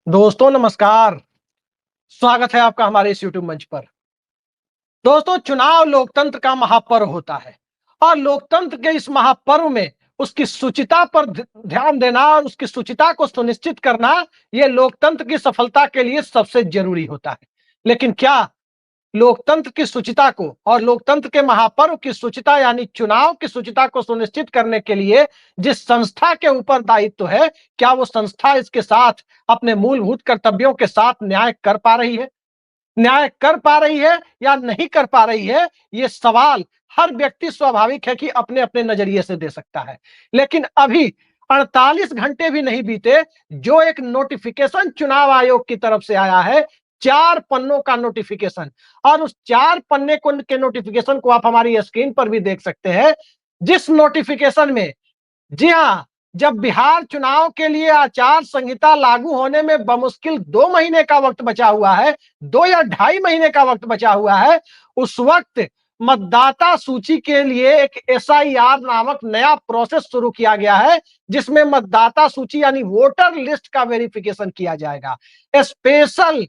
दोस्तों नमस्कार। स्वागत है आपका हमारे इस यूट्यूब मंच पर। दोस्तों, चुनाव लोकतंत्र का महापर्व होता है और लोकतंत्र के इस महापर्व में उसकी शुचिता पर ध्यान देना और उसकी शुचिता को सुनिश्चित करना, यह लोकतंत्र की सफलता के लिए सबसे जरूरी होता है। लेकिन क्या लोकतंत्र की शुचिता को और लोकतंत्र के महापर्व की शुचिता यानी चुनाव की शुचिता को सुनिश्चित करने के लिए जिस संस्था के ऊपर दायित्व है, क्या वो संस्था इसके साथ अपने मूलभूत कर्तव्यों के साथ न्याय कर पा रही है? न्याय कर पा रही है या नहीं कर पा रही है, ये सवाल हर व्यक्ति स्वाभाविक है कि अपने-अपने नजरिए से दे सकता है। लेकिन अभी 48 घंटे भी नहीं बीते, जो एक नोटिफिकेशन चुनाव आयोग की तरफ से आया है, 4 पन्नों का नोटिफिकेशन, और उस 4 पन्ने को के नोटिफिकेशन को आप हमारी स्क्रीन पर भी देख सकते हैं। जिस नोटिफिकेशन में, जी हाँ, जब बिहार चुनाव के लिए आचार संहिता लागू होने में बमुश्किल 2 महीने का वक्त बचा हुआ है, 2 या ढाई महीने का वक्त बचा हुआ है, उस वक्त मतदाता सूची के लिए एक एसआईआर नामक नया प्रोसेस शुरू किया गया है, जिसमें मतदाता सूची यानी वोटर लिस्ट का वेरिफिकेशन किया जाएगा। स्पेशल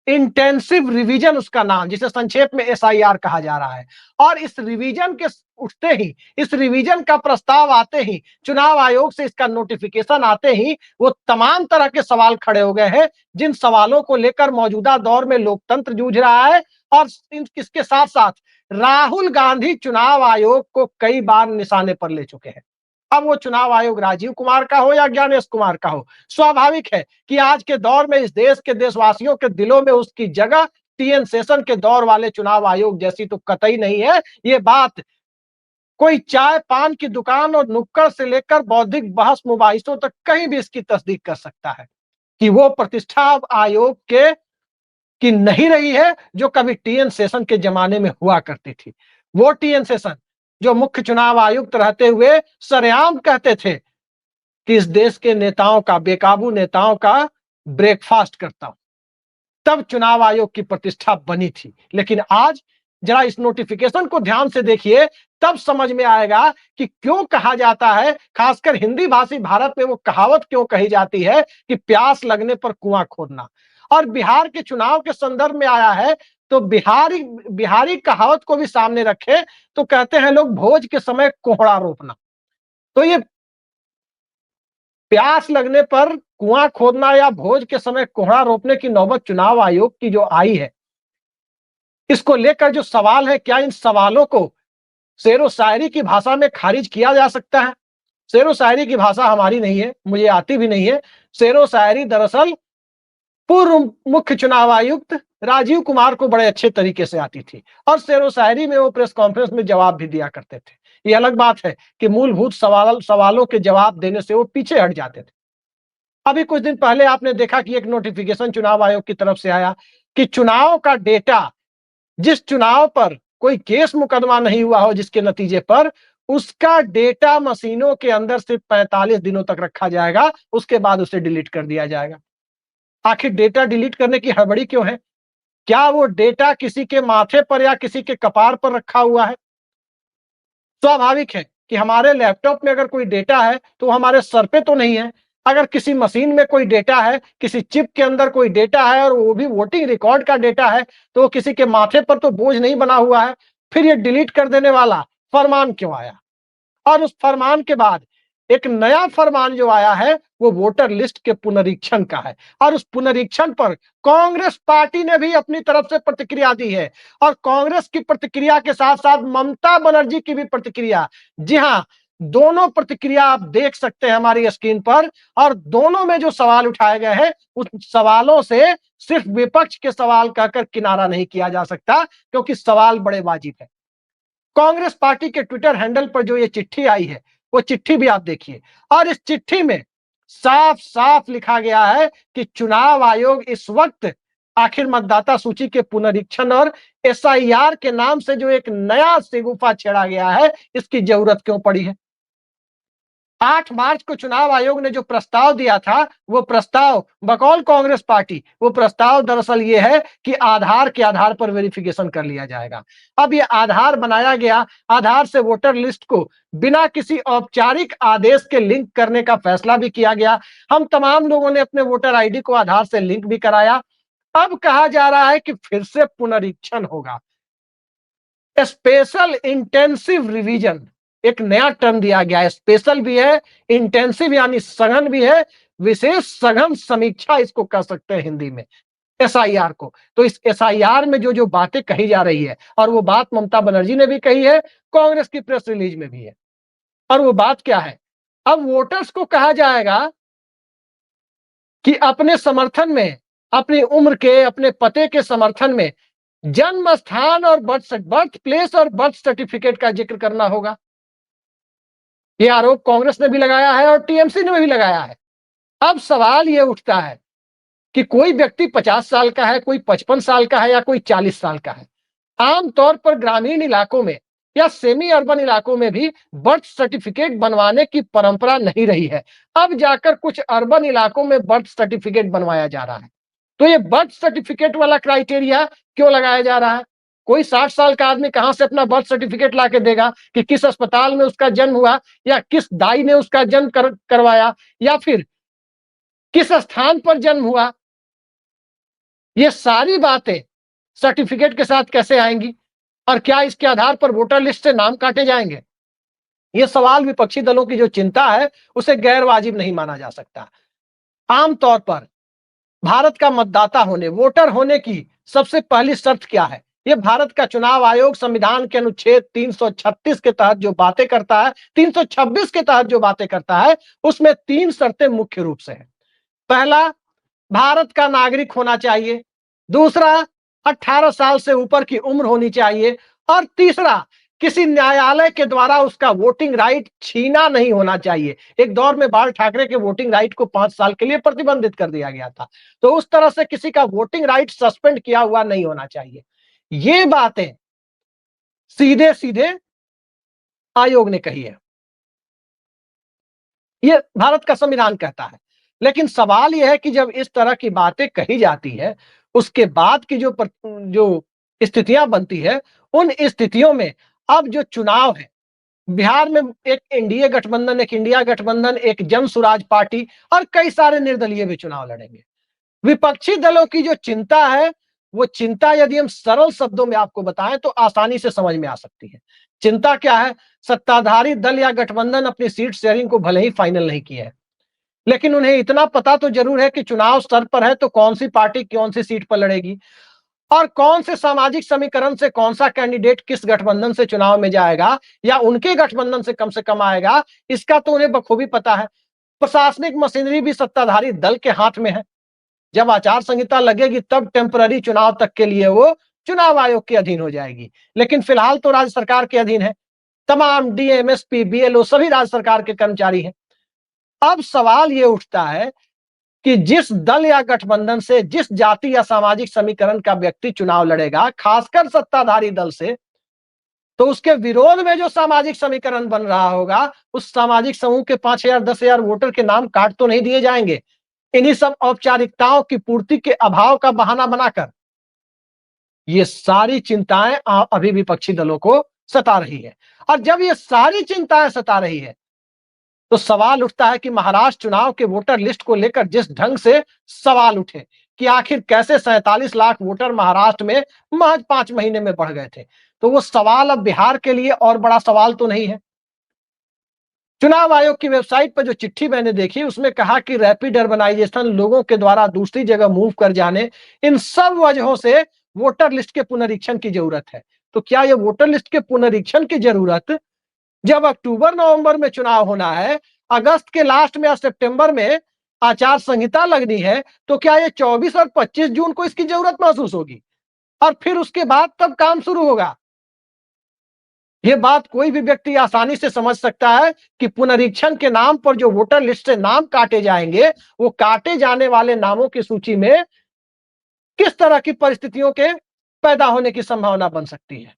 इंटेंसिव रिवीजन उसका नाम, जिसे संक्षेप में एसआईआर कहा जा रहा है। और इस रिवीजन के उठते ही, इस रिवीजन का प्रस्ताव आते ही, चुनाव आयोग से इसका नोटिफिकेशन आते ही, वो तमाम तरह के सवाल खड़े हो गए हैं, जिन सवालों को लेकर मौजूदा दौर में लोकतंत्र जूझ रहा है। और इसके साथ साथ राहुल गांधी चुनाव आयोग को कई बार निशाने पर ले चुके हैं। अब वो चुनाव आयोग राजीव कुमार का हो या ज्ञानेश कुमार का हो, स्वाभाविक है कि आज के दौर में इस देश के देशवासियों के दिलों में उसकी जगह टीएन शेषन के दौर वाले चुनाव आयोग जैसी तो कतई नहीं है। ये बात कोई चाय पान की दुकान और नुक्कड़ से लेकर बौद्धिक बहस मुबाहिसों तक कहीं भी इसकी तस्दीक कर सकता है कि वो प्रतिष्ठा अब आयोग के की नहीं रही है, जो कभी टीएन शेषन के जमाने में हुआ करती थी। वो टीएन शेषन जो मुख्य चुनाव आयुक्त रहते हुए सरेआम कहते थे कि इस देश के नेताओं का, बेकाबू नेताओं का ब्रेकफास्ट करता हूं। तब चुनाव आयोग की प्रतिष्ठा बनी थी। लेकिन आज जरा इस नोटिफिकेशन को ध्यान से देखिए, तब समझ में आएगा कि क्यों कहा जाता है, खासकर हिंदी भाषी भारत में वो कहावत क्यों कही जाती है कि प्यास लगने पर कुआं खोदना। और बिहार के चुनाव के संदर्भ में आया है, तो बिहारी बिहारी कहावत को भी सामने रखे तो कहते हैं लोग, भोज के समय कोहड़ा रोपना। तो ये प्यास लगने पर कुआं खोदना या भोज के समय कोहड़ा रोपने की नौबत चुनाव आयोग की जो आई है, इसको लेकर जो सवाल है, क्या इन सवालों को शेरो शायरी की भाषा में खारिज किया जा सकता है? शेरो शायरी की भाषा हमारी नहीं है, मुझे आती भी नहीं है। शेरो शायरी दरअसल पूर्व मुख्य चुनाव आयुक्त राजीव कुमार को बड़े अच्छे तरीके से आती थी, और शेरो शायरी में वो प्रेस कॉन्फ्रेंस में जवाब भी दिया करते थे। ये अलग बात है कि मूलभूत सवालों के जवाब देने से वो पीछे हट जाते थे। अभी कुछ दिन पहले आपने देखा कि एक नोटिफिकेशन चुनाव आयोग की तरफ से आया कि चुनाव का डेटा, जिस चुनाव पर कोई केस मुकदमा नहीं हुआ हो, जिसके नतीजे पर, उसका डेटा मशीनों के अंदर सिर्फ 45 दिनों तक रखा जाएगा, उसके बाद उसे डिलीट कर दिया जाएगा। आखिर डेटा डिलीट करने की हड़बड़ी क्यों है? क्या वो डेटा किसी के माथे पर या किसी के कपार पर रखा हुआ है? स्वाभाविक है कि हमारे लैपटॉप में अगर कोई डेटा है तो वो हमारे सर पे तो नहीं है। अगर किसी मशीन में कोई डेटा है, किसी चिप के अंदर कोई डेटा है और वो भी वोटिंग रिकॉर्ड का डेटा है, तो वो किसी के माथे पर तो बोझ नहीं बना हुआ है। फिर ये डिलीट कर देने वाला फरमान क्यों आया? और उस फरमान के बाद एक नया फरमान जो आया है, वो वोटर लिस्ट के पुनरीक्षण का है। और उस पुनरीक्षण पर कांग्रेस पार्टी ने भी अपनी तरफ से प्रतिक्रिया दी है, और कांग्रेस की प्रतिक्रिया के साथ साथ ममता बनर्जी की भी प्रतिक्रिया। जी हाँ, दोनों प्रतिक्रिया आप देख सकते हैं हमारी स्क्रीन पर, और दोनों में जो सवाल उठाए गए हैं, उन सवालों से सिर्फ विपक्ष के सवाल कहकर किनारा नहीं किया जा सकता, क्योंकि सवाल बड़े वाजिब है। कांग्रेस पार्टी के ट्विटर हैंडल पर जो ये चिट्ठी आई है, वो चिट्ठी भी आप देखिए, और इस चिट्ठी में साफ साफ लिखा गया है कि चुनाव आयोग इस वक्त आखिर मतदाता सूची के पुनरीक्षण और एसआईआर के नाम से जो एक नया शगुफा छेड़ा गया है, इसकी जरूरत क्यों पड़ी है? 8 मार्च को चुनाव आयोग ने जो प्रस्ताव दिया था, वो प्रस्ताव बकौल कांग्रेस पार्टी, वो प्रस्ताव दरअसल ये है कि आधार के आधार पर वेरिफिकेशन कर लिया जाएगा। अब ये आधार बनाया गया, आधार से वोटर लिस्ट को बिना किसी औपचारिक आदेश के लिंक करने का फैसला भी किया गया। हम तमाम लोगों ने अपने वोटर आईडी को आधार से लिंक भी कराया। अब कहा जा रहा है कि फिर से पुनरीक्षण होगा। स्पेशल इंटेंसिव रिवीजन, एक नया टर्म दिया गया है। स्पेशल भी है, इंटेंसिव यानी सघन भी है, विशेष सघन समीक्षा इसको कह सकते हैं हिंदी में, एसआईआर को। तो इस एसआईआर में जो जो बातें कही जा रही है, और वो बात ममता बनर्जी ने भी कही है, कांग्रेस की प्रेस रिलीज में भी है। और वो बात क्या है? अब वोटर्स को कहा जाएगा कि अपने समर्थन में, अपनी उम्र के, अपने पते के समर्थन में जन्म स्थान और बर्थ प्लेस और बर्थ सर्टिफिकेट का जिक्र करना होगा। यह आरोप कांग्रेस ने भी लगाया है और टीएमसी ने भी लगाया है। अब सवाल यह उठता है कि कोई व्यक्ति 50 साल का है, कोई 55 साल का है या कोई 40 साल का है। आमतौर पर ग्रामीण इलाकों में या सेमी अर्बन इलाकों में भी बर्थ सर्टिफिकेट बनवाने की परंपरा नहीं रही है। अब जाकर कुछ अर्बन इलाकों में बर्थ सर्टिफिकेट बनवाया जा रहा है। तो ये बर्थ सर्टिफिकेट वाला क्राइटेरिया क्यों लगाया जा रहा है? कोई 60 साल का आदमी कहां से अपना बर्थ सर्टिफिकेट लाके देगा कि किस अस्पताल में उसका जन्म हुआ, या किस दाई ने उसका जन्म करवाया, या फिर किस स्थान पर जन्म हुआ? ये सारी बातें सर्टिफिकेट के साथ कैसे आएंगी? और क्या इसके आधार पर वोटर लिस्ट से नाम काटे जाएंगे? ये सवाल विपक्षी दलों की जो चिंता है, उसे गैर वाजिब नहीं माना जा सकता। आमतौर पर भारत का मतदाता होने, वोटर होने की सबसे पहली शर्त क्या है? ये भारत का चुनाव आयोग संविधान के अनुच्छेद 336 के तहत जो बातें करता है, 326 के तहत जो बातें करता है, उसमें 3 शर्तें मुख्य रूप से हैं। पहला, भारत का नागरिक होना चाहिए। दूसरा, 18 साल से ऊपर की उम्र होनी चाहिए। और तीसरा, किसी न्यायालय के द्वारा उसका वोटिंग राइट छीना नहीं होना चाहिए। एक दौर में बाल ठाकरे के वोटिंग राइट को 5 साल के लिए प्रतिबंधित कर दिया गया था। तो उस तरह से किसी का वोटिंग राइट सस्पेंड किया हुआ नहीं होना चाहिए। ये बातें सीधे सीधे आयोग ने कही है। ये भारत का संविधान कहता है। लेकिन सवाल यह है कि जब इस तरह की बातें कही जाती है, उसके बाद की जो स्थितियां बनती है, उन स्थितियों में अब जो चुनाव है, बिहार में एक एनडीए गठबंधन, एक इंडिया गठबंधन, एक जन सुराज पार्टी और कई सारे निर्दलीय भी चुनाव लड़ेंगे। विपक्षी दलों की जो चिंता है, वो चिंता यदि हम सरल शब्दों में आपको बताएं तो आसानी से समझ में आ सकती है। चिंता क्या है? सत्ताधारी दल या गठबंधन अपनी सीट शेयरिंग को भले ही फाइनल नहीं किया है, लेकिन उन्हें इतना पता तो जरूर है कि चुनाव स्तर पर है तो कौन सी पार्टी कौन सी सीट पर लड़ेगी, और कौन से सामाजिक समीकरण से कौन सा कैंडिडेट किस गठबंधन से चुनाव में जाएगा या उनके गठबंधन से कम आएगा, इसका तो उन्हें बखूबी पता है। प्रशासनिक मशीनरी भी सत्ताधारी दल के हाथ में है। जब आचार संहिता लगेगी तब टेम्पररी चुनाव तक के लिए वो चुनाव आयोग के अधीन हो जाएगी, लेकिन फिलहाल तो राज्य सरकार के अधीन है। तमाम डीएम, एसपी, बीएलओ सभी राज्य सरकार के कर्मचारी हैं। अब सवाल ये उठता है कि जिस दल या गठबंधन से, जिस जाति या सामाजिक समीकरण का व्यक्ति चुनाव लड़ेगा, खासकर सत्ताधारी दल से, तो उसके विरोध में जो सामाजिक समीकरण बन रहा होगा, उस सामाजिक समूह के 5,000 10,000 वोटर के नाम काट तो नहीं दिए जाएंगे। इन्हीं सब औपचारिकताओं की पूर्ति के अभाव का बहाना बनाकर ये सारी चिंताएं अभी विपक्षी दलों को सता रही है। और जब ये सारी चिंताएं सता रही है, तो सवाल उठता है कि महाराष्ट्र चुनाव के वोटर लिस्ट को लेकर जिस ढंग से सवाल उठे कि आखिर कैसे 47 लाख वोटर महाराष्ट्र में महज 5 महीने में बढ़ गए थे, तो वो सवाल अब बिहार के लिए और बड़ा सवाल तो नहीं है। चुनाव आयोग की वेबसाइट पर जो चिट्ठी मैंने देखी, उसमें कहा कि रैपिड अर्बनाइजेशन, लोगों के द्वारा दूसरी जगह मूव कर जाने, इन सब वजहों से वोटर लिस्ट के पुनरीक्षण की जरूरत है। तो क्या यह वोटर लिस्ट के पुनरीक्षण की जरूरत, जब अक्टूबर नवंबर में चुनाव होना है, अगस्त के लास्ट में या सितंबर में आचार संहिता लगनी है, तो क्या ये 24 और 25 जून को इसकी जरूरत महसूस होगी? और फिर उसके बाद तब काम शुरू होगा? ये बात कोई भी व्यक्ति आसानी से समझ सकता है कि पुनरीक्षण के नाम पर जो वोटर लिस्ट से नाम काटे जाएंगे, वो काटे जाने वाले नामों की सूची में किस तरह की परिस्थितियों के पैदा होने की संभावना बन सकती है।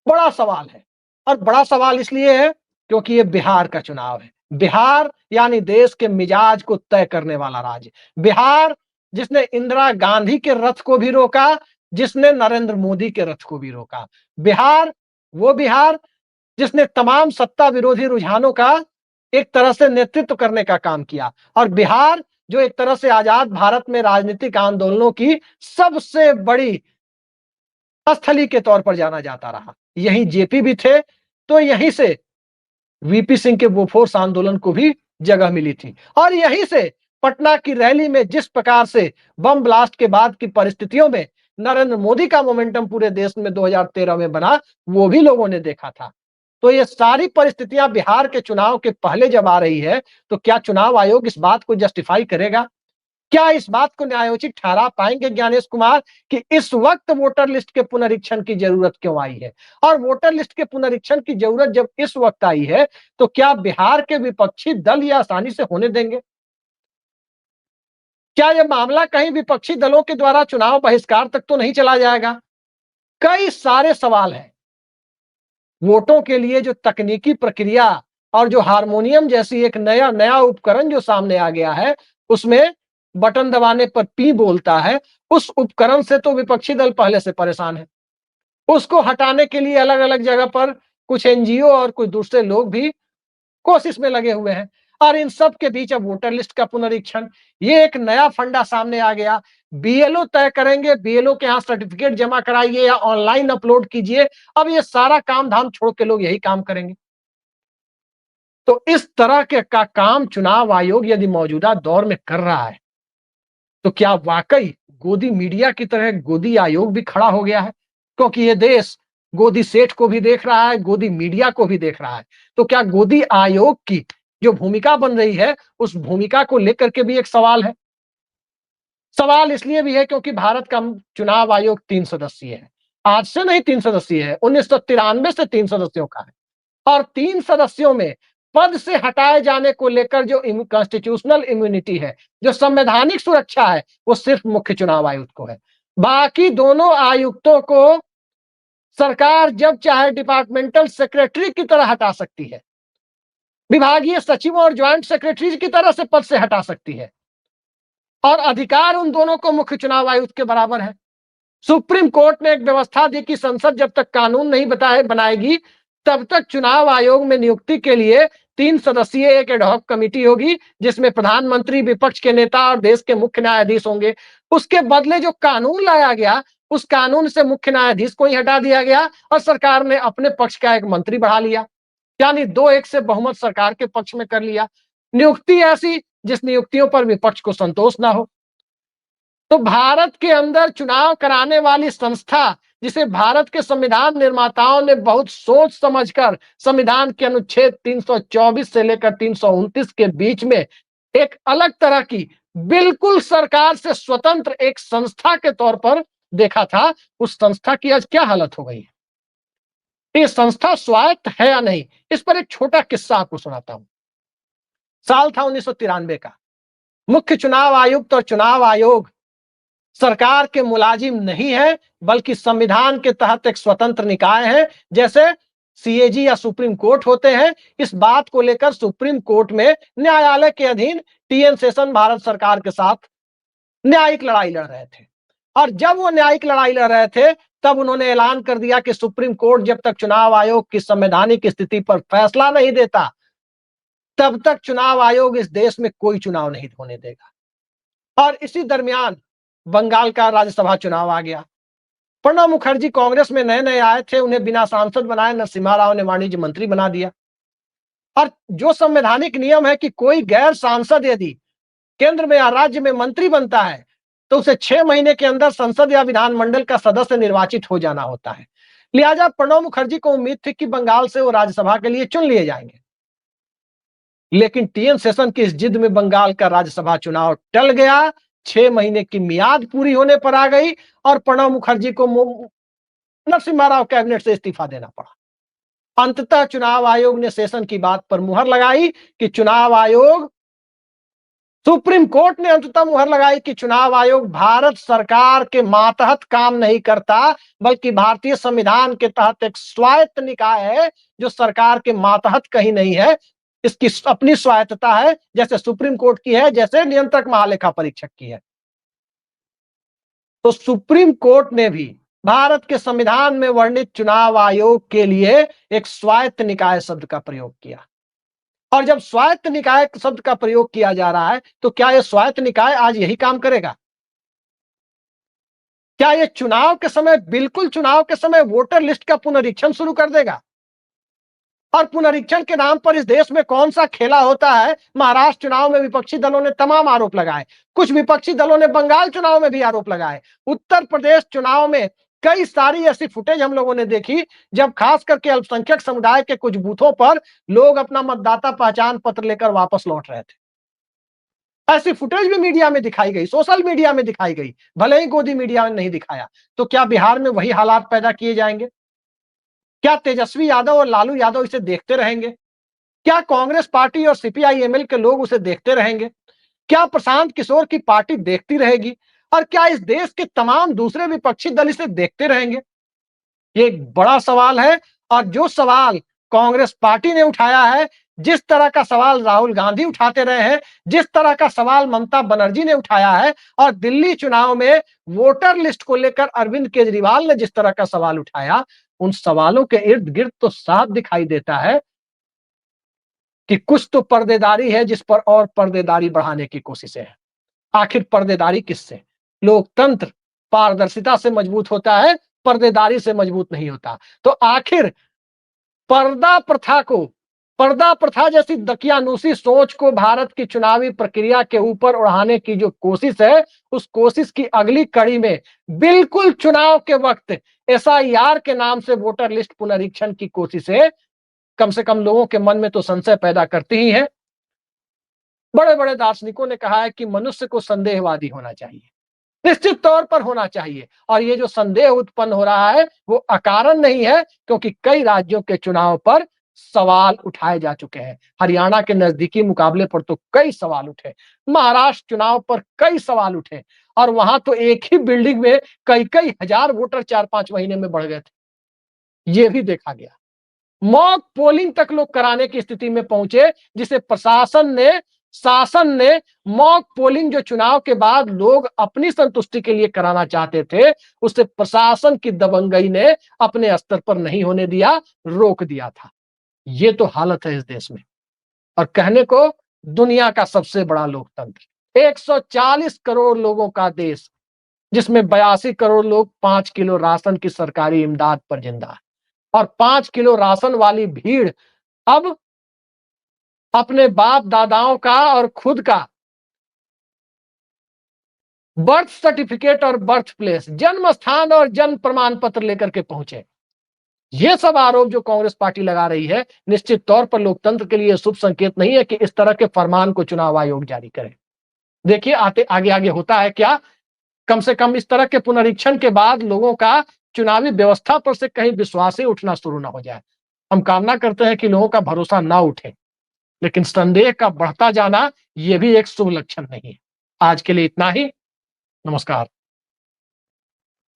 बड़ा सवाल है। और बड़ा सवाल इसलिए है क्योंकि ये बिहार का चुनाव है। बिहार यानी देश के मिजाज को तय करने वाला राज्य। बिहार जिसने इंदिरा गांधी के रथ को भी रोका, जिसने नरेंद्र मोदी के रथ को भी रोका। बिहार वो बिहार जिसने तमाम सत्ता विरोधी रुझानों का एक तरह से नेतृत्व करने का काम किया, और बिहार जो एक तरह से आजाद भारत में राजनीतिक आंदोलनों की सबसे बड़ी स्थली के तौर पर जाना जाता रहा। यहीं जेपी भी थे, तो यहीं से वीपी सिंह के बोफोर्स आंदोलन को भी जगह मिली थी, और यहीं से पटना की रैली में जिस प्रकार से बम ब्लास्ट के बाद की परिस्थितियों में नरेंद्र मोदी का मोमेंटम पूरे देश में 2013 में बना, वो भी लोगों ने देखा था। तो ये सारी परिस्थितियां बिहार के चुनाव के पहले जब आ रही है, तो क्या चुनाव आयोग इस बात को जस्टिफाई करेगा? क्या इस बात को न्यायोचित ठहरा पाएंगे ज्ञानेश कुमार कि इस वक्त वोटर लिस्ट के पुनरीक्षण की जरूरत क्यों आई है? और वोटर लिस्ट के पुनरीक्षण की जरूरत जब इस वक्त आई है, तो क्या बिहार के विपक्षी दल ये आसानी से होने देंगे? क्या यह मामला कहीं विपक्षी दलों के द्वारा चुनाव बहिष्कार तक तो नहीं चला जाएगा? कई सारे सवाल हैं। वोटों के लिए जो तकनीकी प्रक्रिया और जो हारमोनियम जैसी एक नया नया उपकरण जो सामने आ गया है, उसमें बटन दबाने पर पी बोलता है, उस उपकरण से तो विपक्षी दल पहले से परेशान है। उसको हटाने के लिए अलग अलग जगह पर कुछ एनजीओ और कुछ दूसरे लोग भी कोशिश में लगे हुए हैं, और इन सब के बीच अब वोटर लिस्ट का पुनरीक्षण, ये एक नया फंडा सामने आ गया। बीएलओ तय करेंगे, बीएलओ के यहाँ सर्टिफिकेट जमा कराइए या ऑनलाइन अपलोड कीजिए। अब ये सारा काम धाम छोड़ के लोग यही काम करेंगे। तो इस तरह के का काम चुनाव आयोग यदि मौजूदा दौर में कर रहा है, तो क्या वाकई गोदी मीडिया की तरह गोदी आयोग भी खड़ा हो गया है? क्योंकि ये देश गोदी सेठ को भी देख रहा है, गोदी मीडिया को भी देख रहा है। तो क्या गोदी आयोग की जो भूमिका बन रही है, उस भूमिका को लेकर के भी एक सवाल है। सवाल इसलिए भी है क्योंकि भारत का चुनाव आयोग 3 सदस्यीय है। आज से नहीं 3 सदस्यीय है, 1993 से 3 सदस्यों का है। और 3 सदस्यों में पद से हटाए जाने को लेकर जो कॉन्स्टिट्यूशनल इम्यूनिटी है, जो संवैधानिक सुरक्षा है, वो सिर्फ मुख्य चुनाव आयुक्त को है। बाकी दोनों आयुक्तों को सरकार जब चाहे डिपार्टमेंटल सेक्रेटरी की तरह हटा सकती है, विभागीय सचिवों और ज्वाइंट सेक्रेटरी की तरह से पद से हटा सकती है, और अधिकार उन दोनों को मुख्य चुनाव आयुक्त के बराबर है। सुप्रीम कोर्ट ने एक व्यवस्था दी कि संसद जब तक कानून नहीं बनाएगी, तब तक चुनाव आयोग में नियुक्ति के लिए 3 सदस्यीय एक एडहॉक कमेटी होगी, जिसमें प्रधानमंत्री, विपक्ष के नेता और देश के मुख्य न्यायाधीश होंगे। उसके बदले जो कानून लाया गया, उस कानून से मुख्य न्यायाधीश को ही हटा दिया गया, और सरकार ने अपने पक्ष का एक मंत्री बढ़ा लिया, यानी 2-1 से बहुमत सरकार के पक्ष में कर लिया। नियुक्ति ऐसी जिस नियुक्तियों पर विपक्ष को संतोष ना हो। तो भारत के अंदर चुनाव कराने वाली संस्था, जिसे भारत के संविधान निर्माताओं ने बहुत सोच समझकर संविधान के अनुच्छेद 324 से लेकर 329 के बीच में एक अलग तरह की, बिल्कुल सरकार से स्वतंत्र एक संस्था के तौर पर देखा था, उस संस्था की आज क्या हालत हो गई है? ये संस्था स्वायत्त है या नहीं, इस पर एक छोटा किस्सा आपको सुनाता हूं। साल था 1993 का। मुख्य चुनाव आयुक्त और चुनाव आयोग सरकार के मुलाजिम नहीं है, बल्कि संविधान के तहत एक स्वतंत्र निकाय है, जैसे सीएजी या सुप्रीम कोर्ट होते हैं। इस बात को लेकर सुप्रीम कोर्ट में न्यायालय के अधीन टीएन शेषन भारत सरकार के साथ न्यायिक लड़ाई लड़ रहे थे, और जब वो न्यायिक लड़ाई लड़ रहे थे, तब उन्होंने ऐलान कर दिया कि सुप्रीम कोर्ट जब तक चुनाव आयोग की संवैधानिक स्थिति पर फैसला नहीं देता, तब तक चुनाव आयोग इस देश में कोई चुनाव नहीं होने देगा। और इसी दरमियान बंगाल का राज्यसभा चुनाव आ गया। प्रणब मुखर्जी कांग्रेस में नए नए आए थे, उन्हें बिना सांसद बनाए नरसिम्हा राव ने वाणिज्य मंत्री बना दिया। और जो संवैधानिक नियम है कि कोई गैर सांसद यदि केंद्र में या राज्य में मंत्री बनता है, तो उसे 6 महीने के अंदर संसद या विधानमंडल का सदस्य निर्वाचित हो जाना होता है। लिहाजा प्रणब मुखर्जी को उम्मीद थी कि बंगाल से वो राज्यसभा के लिए चुन लिए जाएंगे। लेकिन टीएन शेषन की इस जिद में बंगाल का राज्यसभा चुनाव टल गया। 6 महीने की मियाद पूरी होने पर आ गई, और प्रणब मुखर्जी को नरसिम्हा राव कैबिनेट से इस्तीफा देना पड़ा। अंततः चुनाव आयोग ने शेषन की बात पर मुहर लगाई कि चुनाव आयोग, सुप्रीम कोर्ट ने अंततः मुहर लगाई कि चुनाव आयोग भारत सरकार के मातहत काम नहीं करता, बल्कि भारतीय संविधान के तहत एक स्वायत्त निकाय है, जो सरकार के मातहत कहीं नहीं है। इसकी अपनी स्वायत्तता है, जैसे सुप्रीम कोर्ट की है, जैसे नियंत्रक महालेखा परीक्षक की है। तो सुप्रीम कोर्ट ने भी भारत के संविधान में वर्णित चुनाव आयोग के लिए एक स्वायत्त निकाय शब्द का प्रयोग किया। और जब स्वायत्त निकाय शब्द का प्रयोग किया जा रहा है, तो क्या यह स्वायत्त निकाय आज यही काम करेगा? क्या यह चुनाव के समय, बिल्कुल चुनाव के समय वोटर लिस्ट का पुनरीक्षण शुरू कर देगा? और पुनरीक्षण के नाम पर इस देश में कौन सा खेला होता है? महाराष्ट्र चुनाव में विपक्षी दलों ने तमाम आरोप लगाए, कुछ विपक्षी दलों ने बंगाल चुनाव में भी आरोप लगाए, उत्तर प्रदेश चुनाव में कई सारी ऐसी फुटेज हम लोगों ने देखी, जब खास करके अल्पसंख्यक समुदाय के कुछ बूथों पर लोग अपना मतदाता पहचान पत्र लेकर वापस लौट रहे थे। ऐसी फुटेज भी मीडिया में दिखाई गई, सोशल मीडिया में दिखाई गई, भले ही गोदी मीडिया ने नहीं दिखाया। तो क्या बिहार में वही हालात पैदा किए जाएंगे? क्या तेजस्वी यादव और लालू यादव इसे देखते रहेंगे? क्या कांग्रेस पार्टी और सीपीआई-एमएल के लोग उसे देखते रहेंगे? क्या प्रशांत किशोर की पार्टी देखती रहेगी? और क्या इस देश के तमाम दूसरे विपक्षी दल इसे देखते रहेंगे? ये एक बड़ा सवाल है। और जो सवाल कांग्रेस पार्टी ने उठाया है, जिस तरह का सवाल राहुल गांधी उठाते रहे हैं, जिस तरह का सवाल ममता बनर्जी ने उठाया है, और दिल्ली चुनाव में वोटर लिस्ट को लेकर अरविंद केजरीवाल ने जिस तरह का सवाल उठाया, उन सवालों के इर्द गिर्द तो साफ दिखाई देता है कि कुछ तो पर्देदारी है, जिस पर और पर्देदारी बढ़ाने की कोशिशें हैं। आखिर पर्देदारी किससे? लोकतंत्र पारदर्शिता से मजबूत होता है, पर्देदारी से मजबूत नहीं होता। तो आखिर पर्दा प्रथा को, पर्दा प्रथा जैसी दकियानूसी सोच को भारत की चुनावी प्रक्रिया के ऊपर उड़ाने की जो कोशिश है, उस कोशिश की अगली कड़ी में बिल्कुल चुनाव के वक्त एसआईआर के नाम से वोटर लिस्ट पुनरीक्षण की कोशिशें कम से कम लोगों के मन में तो संशय पैदा करती ही है। बड़े बड़े दार्शनिकों ने कहा है कि मनुष्य को संदेहवादी होना चाहिए, निश्चित तौर पर होना चाहिए। और ये जो संदेह उत्पन्न हो रहा है, वो अकारण नहीं है, क्योंकि कई राज्यों के चुनाव पर सवाल उठाए जा चुके हैं। हरियाणा के नजदीकी मुकाबले पर तो कई सवाल उठे, महाराष्ट्र चुनाव पर कई सवाल उठे, और वहां तो एक ही बिल्डिंग में कई कई हजार वोटर 4-5 महीने में बढ़ गए थे। ये भी देखा गया। मॉक पोलिंग तक लोग कराने की स्थिति में पहुंचे, जिसे शासन ने मॉक पोलिंग जो चुनाव के बाद लोग अपनी संतुष्टि के लिए कराना चाहते थे, उसे प्रशासन की दबंगई ने अपने स्तर पर नहीं होने दिया, रोक दिया था। ये तो हालत है इस देश में। और कहने को दुनिया का सबसे बड़ा लोकतंत्र, 140 करोड़ लोगों का देश, जिसमें 82 करोड़ लोग 5 किलो राशन की सरकारी इमदाद पर जिंदा है। और 5 किलो राशन वाली भीड़ अब अपने बाप दादाओं का और खुद का बर्थ सर्टिफिकेट और बर्थ प्लेस, जन्म स्थान और जन्म प्रमाण पत्र लेकर के पहुंचे। ये सब आरोप जो कांग्रेस पार्टी लगा रही है, निश्चित तौर पर लोकतंत्र के लिए शुभ संकेत नहीं है कि इस तरह के फरमान को चुनाव आयोग जारी करे। देखिए आते आगे आगे होता है क्या। कम से कम इस तरह के पुनरीक्षण के बाद लोगों का चुनावी व्यवस्था पर से कहीं विश्वास ही उठना शुरू ना हो जाए। हम कामना करते हैं कि लोगों का भरोसा ना उठे, लेकिन संदेह का बढ़ता जाना यह भी एक शुभ लक्षण नहीं है। आज के लिए इतना ही। नमस्कार।